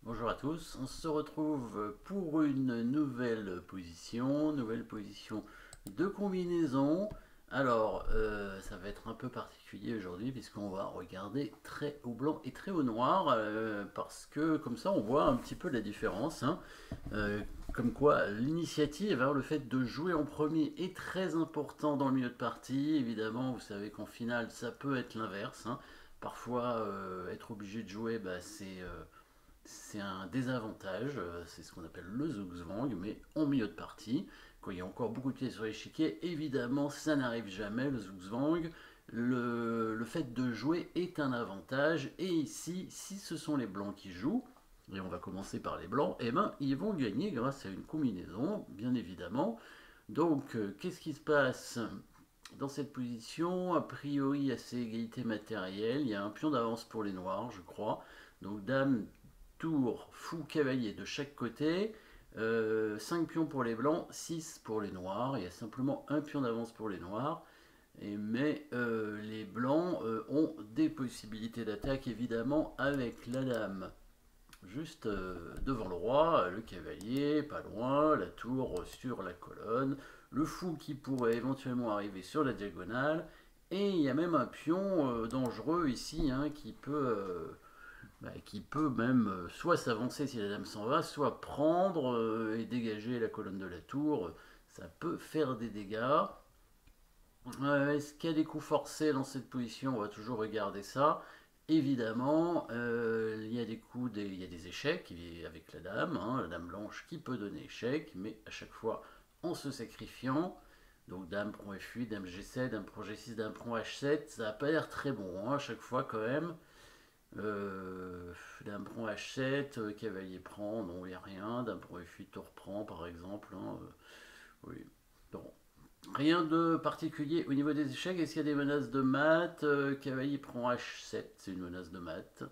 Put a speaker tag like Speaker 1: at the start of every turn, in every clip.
Speaker 1: Bonjour à tous, on se retrouve pour une nouvelle position de combinaison. Alors, ça va être un peu particulier aujourd'hui puisqu'on va regarder très au blanc et très au noir parce que comme ça on voit un petit peu la différence, hein. Euh, comme quoi l'initiative, hein, le fait de jouer en premier est très important dans le milieu de partie. Évidemment, vous savez qu'en finale ça peut être l'inverse, hein. Parfois, être obligé de jouer, c'est un désavantage, c'est ce qu'on appelle le zugzwang, mais en milieu de partie, quand il y a encore beaucoup de pieds sur l'échiquier, évidemment ça n'arrive jamais, le zugzwang. Le fait de jouer est un avantage, et ici, si ce sont les blancs qui jouent, et on va commencer par les blancs, eh ben, ils vont gagner grâce à une combinaison, bien évidemment. Donc, qu'est-ce qui se passe dans cette position? A priori, assez égalité matérielle, il y a un pion d'avance pour les noirs, je crois. Donc, dame, tour, fou, cavalier de chaque côté. 5 pions pour les blancs, 6 pour les noirs. Il y a simplement un pion d'avance pour les noirs. Mais les blancs ont des possibilités d'attaque évidemment avec la dame juste devant le roi, le cavalier pas loin, la tour sur la colonne, le fou qui pourrait éventuellement arriver sur la diagonale, et il y a même un pion dangereux ici, hein, qui peut même soit s'avancer si la dame s'en va, soit prendre et dégager la colonne de la tour. Ça peut faire des dégâts. Est-ce qu'il y a des coups forcés dans cette position? On va toujours regarder ça. Évidemment, il y a des coups, il y a des échecs avec la dame blanche qui peut donner échec, mais à chaque fois en se sacrifiant. Donc dame prend F8, dame G7, dame prend G6, dame prend H7, ça n'a pas l'air très bon, hein, à chaque fois quand même. Dame prend H7, cavalier prend, non, il n'y a rien. Dame prend F8, tour prend par exemple, hein, oui. Bon. Rien de particulier au niveau des échecs. Est-ce qu'il y a des menaces de mat? Cavalier prend H7, c'est une menace de mat.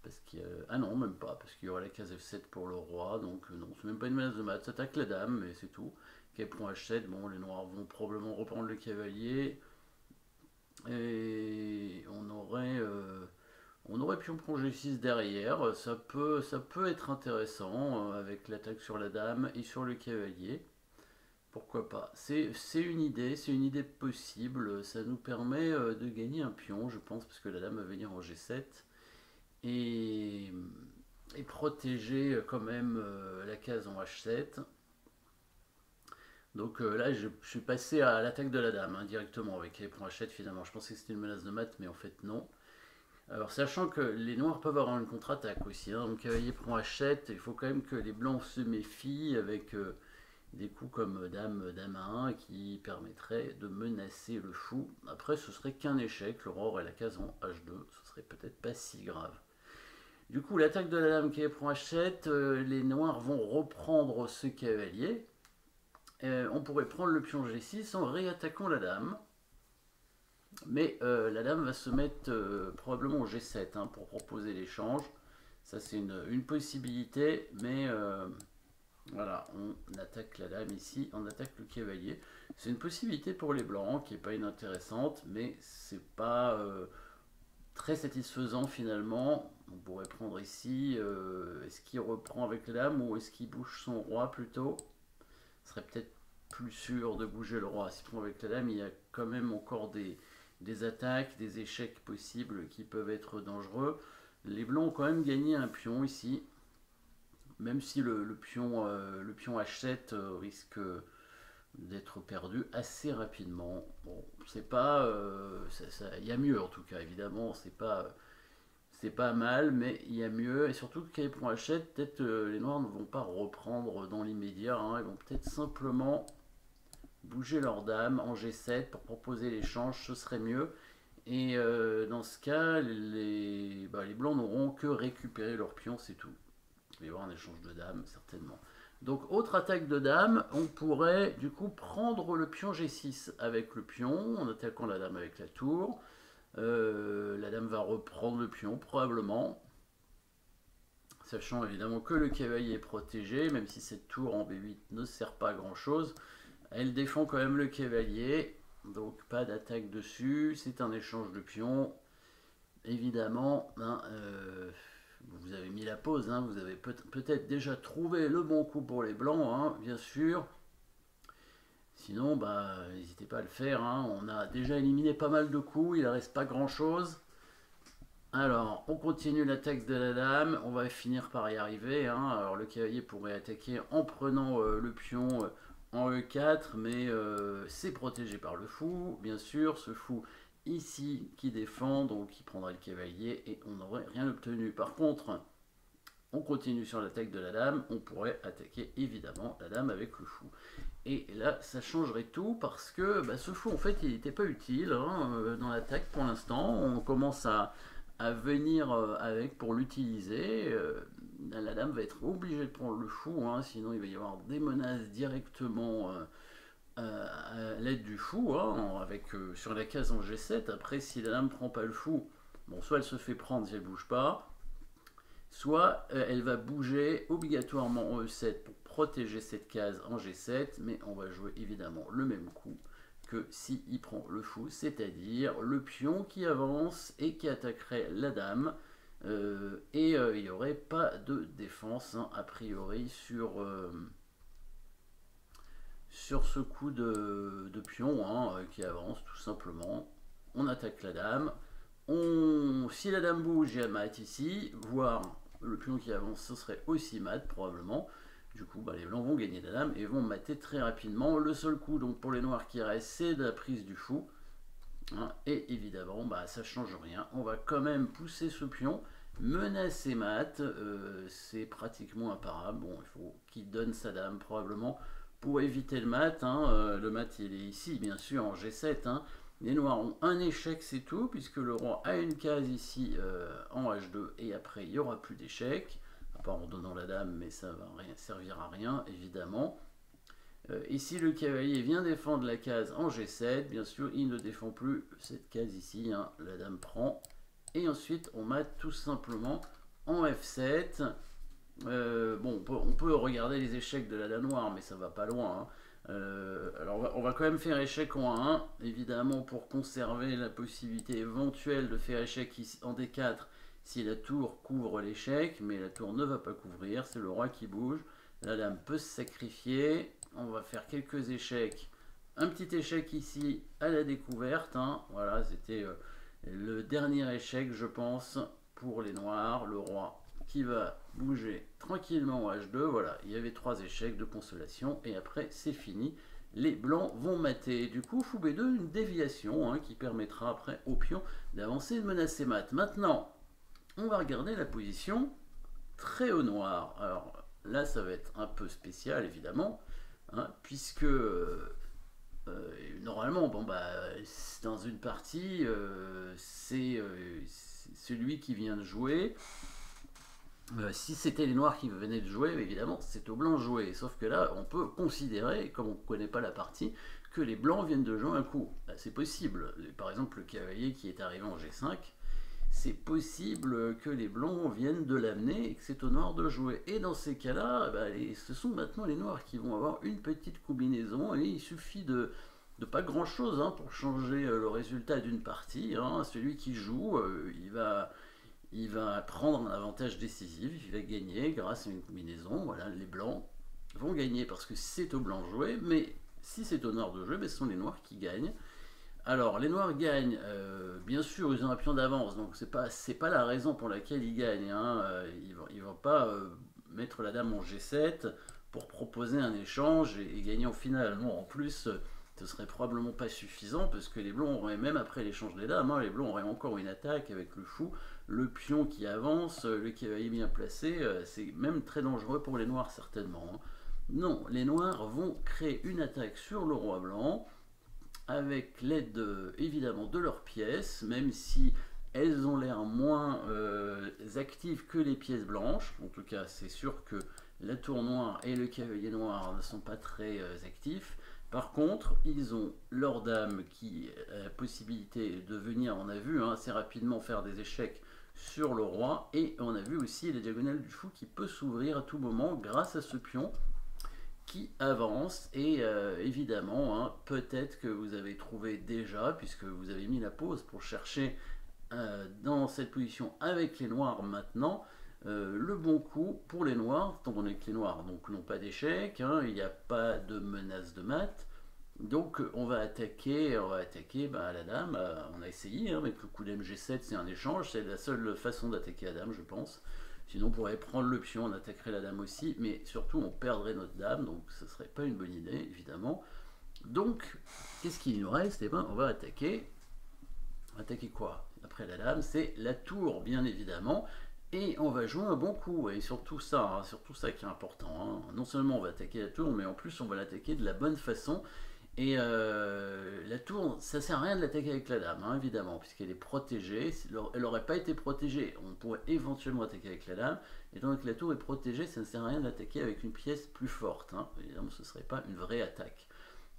Speaker 1: Parce qu'il y a... Ah non, même pas, parce qu'il y aura la case F7 pour le roi, donc non, c'est même pas une menace de mat. Ça attaque la dame, mais c'est tout. Cavalier prend H7, bon, les noirs vont probablement reprendre le cavalier. Et on aurait pion prend G6 derrière. Ça peut être intéressant avec l'attaque sur la dame et sur le cavalier. Pourquoi pas? C'est une idée possible. Ça nous permet de gagner un pion, je pense, parce que la dame va venir en G7 et, et protéger quand même la case en H7. Donc là, je suis passé à l'attaque de la dame, hein, directement avec les points H7 finalement. Je pensais que c'était une menace de mat, mais en fait non. Alors, sachant que les noirs peuvent avoir une contre-attaque aussi, hein, donc cavalier prend H7, il faut quand même que les blancs se méfient avec des coups comme dame, dame à 1 qui permettraient de menacer le fou. Après, ce serait qu'un échec, l'aurore et la case en H2, ce serait peut-être pas si grave. Du coup, l'attaque de la dame qui prend H7, les noirs vont reprendre ce cavalier. On pourrait prendre le pion G6 en réattaquant la dame. Mais la dame va se mettre probablement au G7, hein, pour proposer l'échange. Ça, c'est une possibilité, mais voilà, on attaque la dame ici, on attaque le cavalier. C'est une possibilité pour les blancs qui n'est pas inintéressante, mais c'est pas très satisfaisant finalement. On pourrait prendre ici, est-ce qu'il reprend avec la dame ou est-ce qu'il bouge son roi plutôt? Ce serait peut-être plus sûr de bouger le roi. S'il prend avec la dame, il y a quand même encore des attaques, des échecs possibles qui peuvent être dangereux. Les blancs ont quand même gagné un pion ici, même si le pion H7 risque d'être perdu assez rapidement. Bon, c'est pas, il y a mieux en tout cas. Évidemment, c'est pas mal, mais il y a mieux. Et surtout que les points H7, peut-être les noirs ne vont pas reprendre dans l'immédiat, hein. Ils vont peut-être simplement bouger leur dame en G7 pour proposer l'échange, ce serait mieux. Et dans ce cas, les blancs n'auront que récupéré leur pion, c'est tout. Il va y avoir un échange de dames, certainement. Donc, autre attaque de dame, on pourrait du coup prendre le pion G6 avec le pion, en attaquant la dame avec la tour. La dame va reprendre le pion, probablement, sachant évidemment que le cavalier est protégé, même si cette tour en B8 ne sert pas à grand chose. Elle défend quand même le cavalier, donc pas d'attaque dessus. C'est un échange de pions. Évidemment, hein, vous avez mis la pause, hein, vous avez peut-être déjà trouvé le bon coup pour les blancs, hein, bien sûr. Sinon, bah, n'hésitez pas à le faire, hein. On a déjà éliminé pas mal de coups, il ne reste pas grand-chose. Alors, on continue l'attaque de la dame, on va finir par y arriver, hein. Alors, le cavalier pourrait attaquer en prenant le pion en E4, mais c'est protégé par le fou, bien sûr. Ce fou ici qui défend, donc il prendra le cavalier et on n'aurait rien obtenu. Par contre, on continue sur l'attaque de la dame, on pourrait attaquer évidemment la dame avec le fou. Et là, ça changerait tout parce que bah, ce fou, en fait, il n'était pas utile hein, dans l'attaque pour l'instant. On commence à venir avec pour l'utiliser. La dame va être obligée de prendre le fou, hein, sinon il va y avoir des menaces directement à l'aide du fou, hein, avec, sur la case en G7. Après, si la dame ne prend pas le fou, bon, soit elle se fait prendre si elle ne bouge pas, soit elle va bouger obligatoirement en E7 pour protéger cette case en G7, mais on va jouer évidemment le même coup que s'il prend le fou, c'est-à-dire le pion qui avance et qui attaquerait la dame, il n'y aurait pas de défense hein, a priori sur ce coup de pion hein, qui avance tout simplement. On attaque la dame, si la dame bouge, il y a mat ici, voire le pion qui avance, ce serait aussi mat probablement. Du coup, bah, les blancs vont gagner la dame et vont mater très rapidement. Le seul coup donc pour les noirs qui restent, c'est la prise du fou. Hein, et évidemment, bah, ça ne change rien. On va quand même pousser ce pion, menacer mat. C'est pratiquement imparable. Bon, il faut qu'il donne sa dame probablement pour éviter le mat. Hein. Le mat, il est ici, bien sûr, en G7. Hein. Les noirs ont un échec, c'est tout, puisque le roi a une case ici en H2, et après, il n'y aura plus d'échec, à part en donnant la dame, mais ça ne va servir à rien, évidemment. Ici, le cavalier vient défendre la case en G7, bien sûr, il ne défend plus cette case ici, hein, la dame prend, et ensuite, on mate tout simplement en F7. Bon, on peut regarder les échecs de la dame noire, mais ça va pas loin, hein. Alors on va quand même faire échec en 1, évidemment pour conserver la possibilité éventuelle de faire échec en D4 si la tour couvre l'échec, mais la tour ne va pas couvrir, c'est le roi qui bouge, la dame peut se sacrifier, on va faire quelques échecs, un petit échec ici à la découverte, hein. Voilà, c'était le dernier échec je pense pour les noirs, le roi qui va bouger tranquillement au H2. Voilà, il y avait 3 échecs de consolation et après c'est fini. Les blancs vont mater. Du coup, fou B2, une déviation hein, qui permettra après au pion d'avancer et de menacer mat. Maintenant, on va regarder la position très au noir. Alors là, ça va être un peu spécial évidemment, hein, puisque normalement, bon bah, dans une partie, c'est celui qui vient de jouer. Si c'était les noirs qui venaient de jouer, évidemment, c'est aux blancs de jouer. Sauf que là, on peut considérer, comme on ne connaît pas la partie, que les blancs viennent de jouer un coup. C'est possible. Par exemple, le cavalier qui est arrivé en G5, c'est possible que les blancs viennent de l'amener et que c'est aux noirs de jouer. Et dans ces cas-là, bah, ce sont maintenant les noirs qui vont avoir une petite combinaison et il suffit de pas grand-chose hein, pour changer le résultat d'une partie. Hein. Celui qui joue, il va prendre un avantage décisif, il va gagner grâce à une combinaison. Voilà, les blancs vont gagner parce que c'est aux blancs de jouer, mais si c'est aux noirs de jouer, ben ce sont les noirs qui gagnent. Alors, les noirs gagnent, bien sûr, ils ont un pion d'avance, donc c'est pas la raison pour laquelle ils gagnent. Hein. Ils vont pas mettre la dame en G7 pour proposer un échange et gagner en finale. Non, en plus, ce serait probablement pas suffisant parce que les blancs auraient, même après l'échange des dames, hein, les blancs auraient encore une attaque avec le fou, le pion qui avance, le cavalier bien placé, c'est même très dangereux pour les noirs certainement. Hein. Non, les noirs vont créer une attaque sur le roi blanc avec l'aide évidemment de leurs pièces, même si elles ont l'air moins actives que les pièces blanches. En tout cas, c'est sûr que la tour noire et le cavalier noir ne sont pas très actifs. Par contre, ils ont leur dame qui a la possibilité de venir, on a vu hein, assez rapidement faire des échecs sur le roi, et on a vu aussi la diagonale du fou qui peut s'ouvrir à tout moment grâce à ce pion qui avance. Et évidemment, hein, peut-être que vous avez trouvé déjà, puisque vous avez mis la pause pour chercher dans cette position avec les noirs maintenant, le bon coup pour les noirs, étant donné que les noirs n'ont pas d'échec, hein, il n'y a pas de menace de mat. Donc on va attaquer bah, la dame. On a essayé, hein, avec le coup d'MG7, c'est un échange, c'est la seule façon d'attaquer la dame, je pense. Sinon on pourrait prendre le pion, on attaquerait la dame aussi, mais surtout on perdrait notre dame, donc ce serait pas une bonne idée, évidemment. Donc, qu'est-ce qu'il nous reste? Eh ben, on va attaquer. Attaquer quoi? Après la dame, c'est la tour, bien évidemment. Et on va jouer un bon coup, et surtout ça, hein, surtout ça qui est important. Hein. Non seulement on va attaquer la tour, mais en plus on va l'attaquer de la bonne façon. Et la tour, ça sert à rien de l'attaquer avec la dame, hein, évidemment, puisqu'elle est protégée. Elle n'aurait pas été protégée, on pourrait éventuellement attaquer avec la dame. Et donc la tour est protégée, ça ne sert à rien de l'attaquer avec une pièce plus forte. Hein. Évidemment, ce ne serait pas une vraie attaque.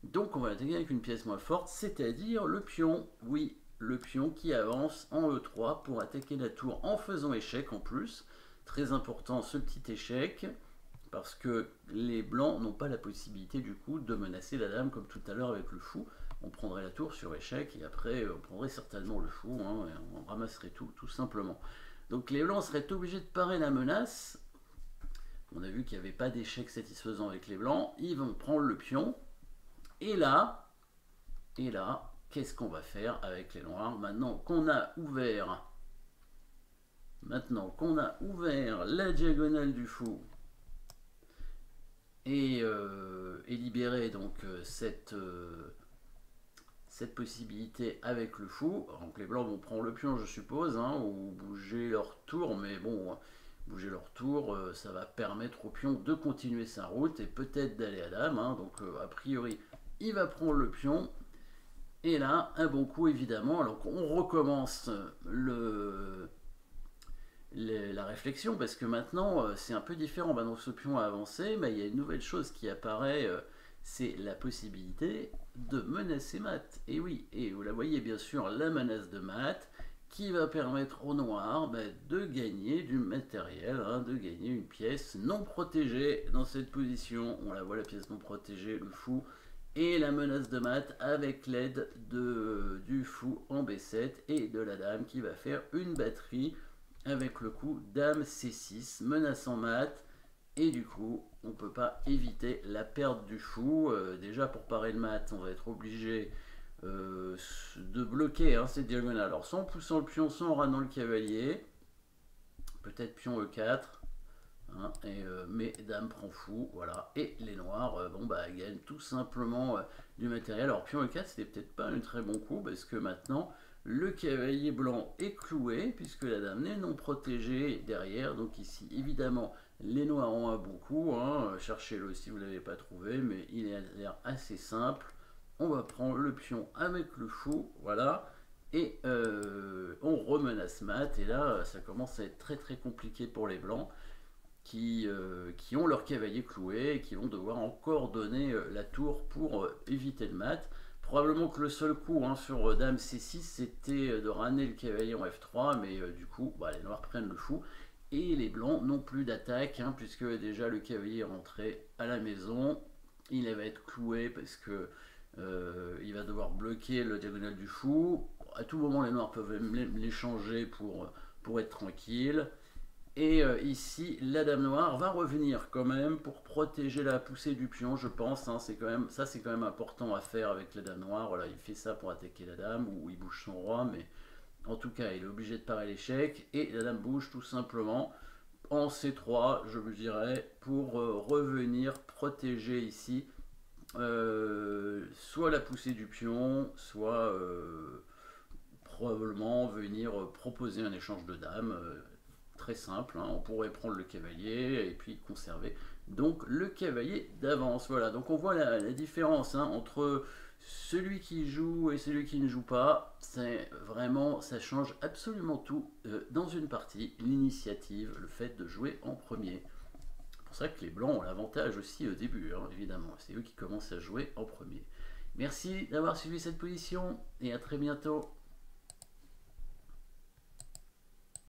Speaker 1: Donc on va l'attaquer avec une pièce moins forte, c'est-à-dire le pion. Oui, le pion qui avance en E3 pour attaquer la tour en faisant échec en plus. Très important ce petit échec, parce que les blancs n'ont pas la possibilité du coup de menacer la dame comme tout à l'heure avec le fou. On prendrait la tour sur échec et après on prendrait certainement le fou, hein, et on ramasserait tout simplement. Donc les blancs seraient obligés de parer la menace. On a vu qu'il n'y avait pas d'échec satisfaisant avec les blancs. Ils vont prendre le pion. Et là, qu'est-ce qu'on va faire avec les noirs maintenant qu'on a ouvert la diagonale du fou et libéré donc cette possibilité avec le fou. Donc les blancs vont prendre le pion, je suppose, hein, ou bouger leur tour, mais bon, bouger leur tour, ça va permettre au pion de continuer sa route et peut-être d'aller à dame. Hein, donc a priori, il va prendre le pion. Et là, un bon coup évidemment. Alors on recommence la réflexion, parce que maintenant c'est un peu différent. Maintenant ce pion a avancé, mais il y a une nouvelle chose qui apparaît, c'est la possibilité de menacer mat. Et oui, et vous la voyez bien sûr, la menace de mat qui va permettre aux noirs de gagner du matériel, hein, de gagner une pièce non protégée dans cette position. On la voit, la pièce non protégée, le fou, et la menace de mat avec l'aide du fou en B7 et de la dame qui va faire une batterie avec le coup dame C6, menaçant mat, et du coup on ne peut pas éviter la perte du fou. Déjà pour parer le mat, on va être obligé de bloquer, hein, cette diagonale. Alors soit en poussant le pion, soit en ramenant le cavalier, peut-être pion E4. Hein, mais dame prend fou, voilà, et les noirs gagnent tout simplement du matériel. Alors pion E4, c'était peut-être pas un très bon coup, parce que maintenant le cavalier blanc est cloué puisque la dame n'est non protégée derrière. Donc ici évidemment les noirs ont un bon coup, hein, cherchez-le si vous ne l'avez pas trouvé, mais il a l'air assez simple. On va prendre le pion avec le fou, voilà, et on remenace mat, et là ça commence à être très très compliqué pour les blancs qui ont leur cavalier cloué et qui vont devoir encore donner la tour pour éviter le mat. Probablement que le seul coup, hein, sur dame C6, c'était de ramener le cavalier en F3, mais du coup les noirs prennent le fou et les blancs n'ont plus d'attaque, hein, puisque déjà le cavalier est rentré à la maison. Il va être cloué parce que il va devoir bloquer le diagonale du fou. À tout moment les noirs peuvent l'échanger pour être tranquille. Et ici, la dame noire va revenir quand même pour protéger la poussée du pion, je pense. Hein, c'est quand même important à faire avec la dame noire. Voilà, il fait ça pour attaquer la dame, ou il bouge son roi, mais en tout cas, il est obligé de parer l'échec. Et la dame bouge tout simplement en C3, je vous dirais, pour revenir protéger ici soit la poussée du pion, soit probablement venir proposer un échange de dames. Très simple, hein, on pourrait prendre le cavalier et puis conserver donc le cavalier d'avance. Voilà, donc on voit la différence, hein, entre celui qui joue et celui qui ne joue pas. C'est vraiment, ça change absolument tout dans une partie, l'initiative, le fait de jouer en premier. C'est pour ça que les blancs ont l'avantage aussi au début, hein, évidemment, c'est eux qui commencent à jouer en premier. Merci d'avoir suivi cette position et à très bientôt.